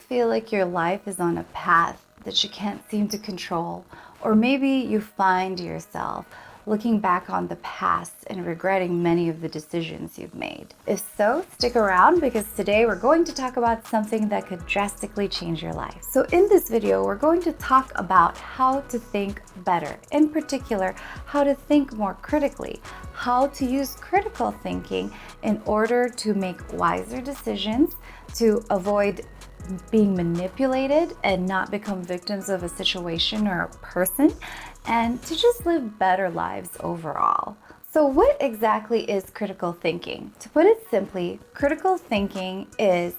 feel like your life is on a path that you can't seem to control? Or maybe you find yourself looking back on the past and regretting many of the decisions you've made. If so, stick around because today we're going to talk about something that could drastically change your life. So in this video, we're going to talk about how to think better. In particular, how to think more critically, how to use critical thinking in order to make wiser decisions, to avoid being manipulated and not become victims of a situation or a person, and to just live better lives overall. So what exactly is critical thinking? To put it simply, critical thinking is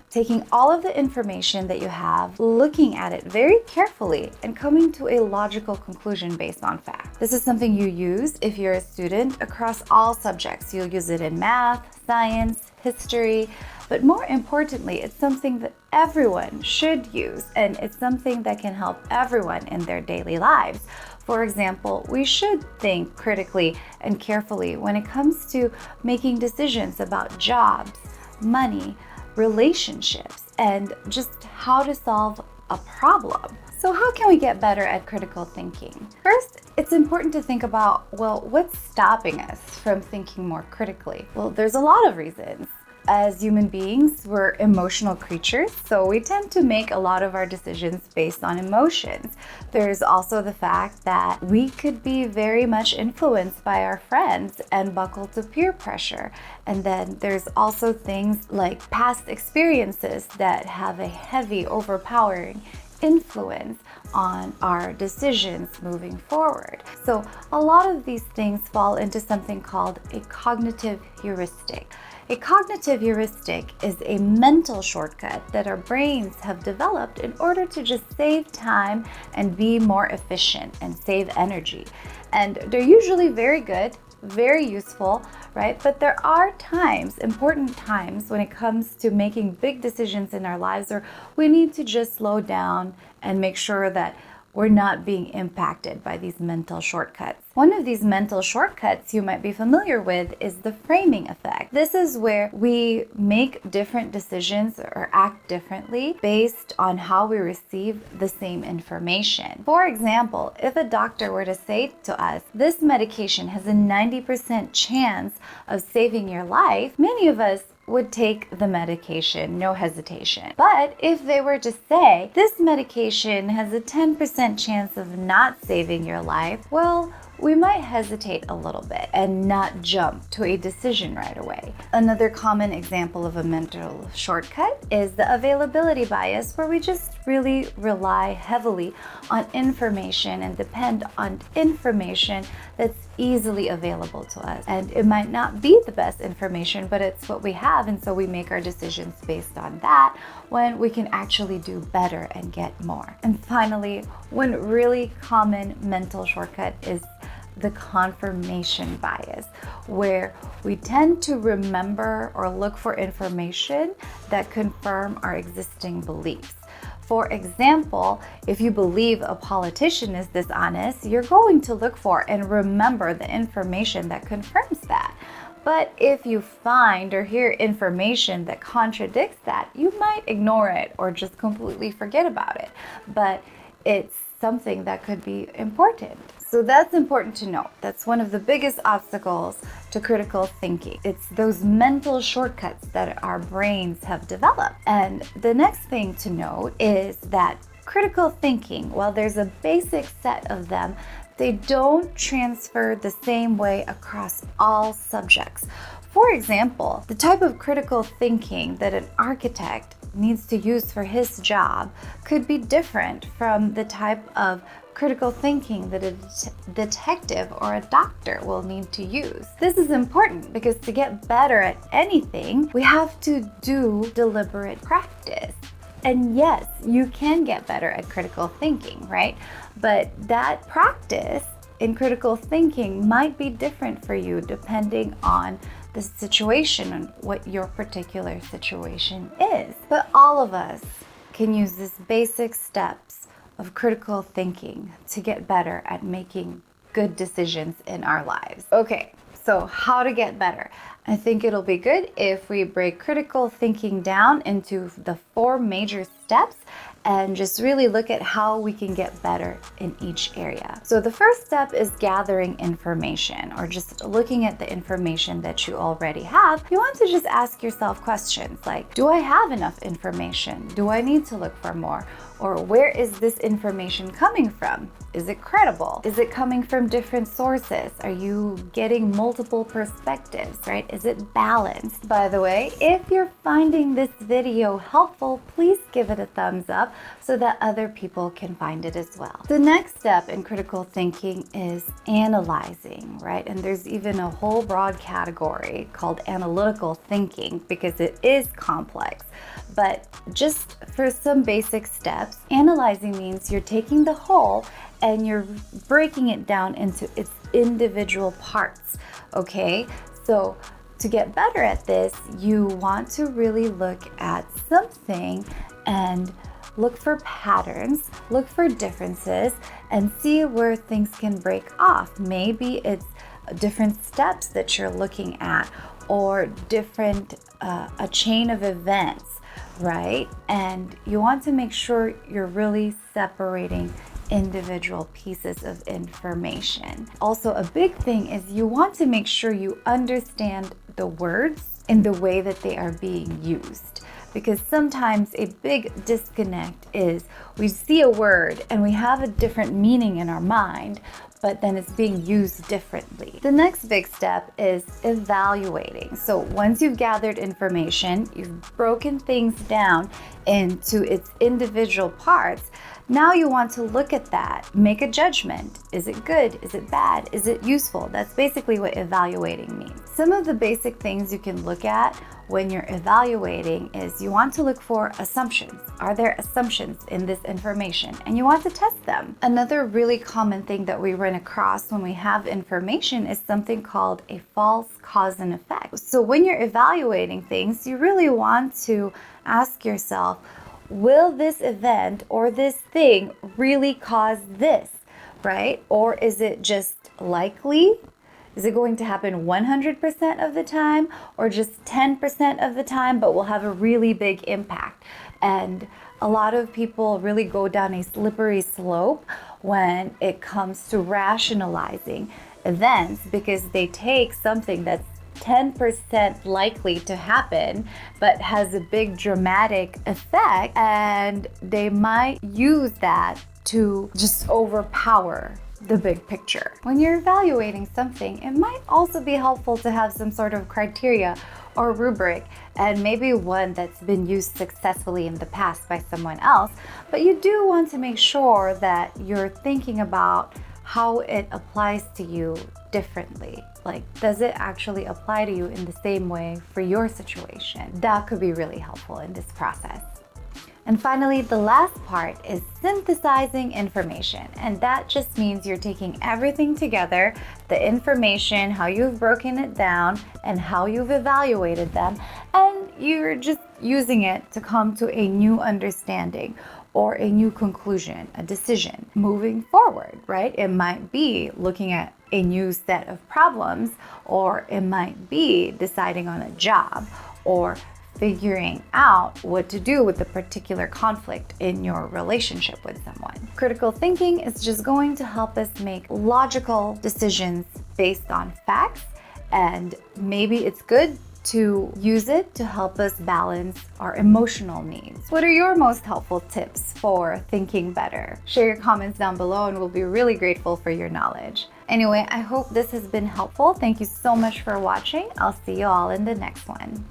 taking all of the information that you have, looking at it very carefully, and coming to a logical conclusion based on fact. This is something you use if you're a student across all subjects. You'll use it in math, science, history, but more importantly, it's something that everyone should use, and it's something that can help everyone in their daily lives. For example, we should think critically and carefully when it comes to making decisions about jobs, money, relationships, and just how to solve a problem. So how can we get better at critical thinking? First, it's important to think about, well, what's stopping us from thinking more critically? Well, there's a lot of reasons. As human beings, we're emotional creatures, so we tend to make a lot of our decisions based on emotions. There's also the fact that we could be very much influenced by our friends and buckle to peer pressure. And then there's also things like past experiences that have a heavy, overpowering influence on our decisions moving forward. So a lot of these things fall into something called a cognitive heuristic. A cognitive heuristic is a mental shortcut that our brains have developed in order to just save time and be more efficient and save energy. And they're usually very good, very useful, right? But there are times, important times, when it comes to making big decisions in our lives where we need to just slow down and make sure that we're not being impacted by these mental shortcuts. One of these mental shortcuts you might be familiar with is the framing effect. This is where we make different decisions or act differently based on how we receive the same information. For example, if a doctor were to say to us, this medication has a 90% chance of saving your life, many of us would take the medication, no hesitation. But if they were to say, this medication has a 10% chance of not saving your life, well, we might hesitate a little bit and not jump to a decision right away. Another common example of a mental shortcut is the availability bias, where we just really rely heavily on information and depend on information that's easily available to us. And it might not be the best information, but it's what we have, and so we make our decisions based on that when we can actually do better and get more. And finally, one really common mental shortcut is the confirmation bias, where we tend to remember or look for information that confirm our existing beliefs. For example, if you believe a politician is dishonest, you're going to look for and remember the information that confirms that. But if you find or hear information that contradicts that, you might ignore it or just completely forget about it. But it's something that could be important. So that's important to know. That's one of the biggest obstacles to critical thinking. It's those mental shortcuts that our brains have developed. And the next thing to note is that critical thinking, while there's a basic set of them, they don't transfer the same way across all subjects. For example, the type of critical thinking that an architect needs to use for his job could be different from the type of critical thinking that a detective or a doctor will need to use. This is important because to get better at anything, we have to do deliberate practice. And yes, you can get better at critical thinking, right? But that practice in critical thinking might be different for you depending on the situation and what your particular situation is. But all of us can use these basic steps of critical thinking to get better at making good decisions in our lives. Okay, so how to get better? I think it'll be good if we break critical thinking down into the 4 major steps and just really look at how we can get better in each area. So the first step is gathering information, or just looking at the information that you already have. You want to just ask yourself questions like, do I have enough information? Do I need to look for more? Or where is this information coming from? Is it credible? Is it coming from different sources? Are you getting multiple perspectives, right? Is it balanced? By the way, if you're finding this video helpful, please give it a thumbs up so that other people can find it as well. The next step in critical thinking is analyzing, right? And there's even a whole broad category called analytical thinking because it is complex. But just for some basic steps, analyzing means you're taking the whole and you're breaking it down into its individual parts, okay? So to get better at this, you want to really look at something and look for patterns, look for differences, and see where things can break off. Maybe it's different steps that you're looking at, or different, a chain of events, right? And you want to make sure you're really separating individual pieces of information. Also, a big thing is you want to make sure you understand the words in the way that they are being used. Because sometimes a big disconnect is we see a word and we have a different meaning in our mind, but then it's being used differently. The next big step is evaluating. So once you've gathered information, you've broken things down into its individual parts, now you want to look at that, make a judgment. Is it good? Is it bad? Is it useful? That's basically what evaluating means. Some of the basic things you can look at when you're evaluating is you want to look for assumptions. Are there assumptions in this information? And you want to test them. Another really common thing that we run across when we have information is something called a false cause and effect. So when you're evaluating things, you really want to ask yourself, will this event or this thing really cause this, right? Or is it just likely? Is it going to happen 100% of the time, or just 10% of the time, but will have a really big impact? And a lot of people really go down a slippery slope when it comes to rationalizing events, because they take something that's 10% likely to happen but has a big dramatic effect, and they might use that to just overpower the big picture. When you're evaluating something, it might also be helpful to have some sort of criteria or rubric, and maybe one that's been used successfully in the past by someone else, but you do want to make sure that you're thinking about how it applies to you differently. Like, does it actually apply to you in the same way for your situation? That could be really helpful in this process. And finally, the last part is synthesizing information. And that just means you're taking everything together, the information, how you've broken it down, and how you've evaluated them, and you're just using it to come to a new understanding or a new conclusion, a decision moving forward, right? It might be looking at a new set of problems, or it might be deciding on a job, or figuring out what to do with the particular conflict in your relationship with someone. Critical thinking is just going to help us make logical decisions based on facts, and maybe it's good to use it to help us balance our emotional needs. What are your most helpful tips for thinking better? Share your comments down below and we'll be really grateful for your knowledge. Anyway, I hope this has been helpful. Thank you so much for watching. I'll see you all in the next one.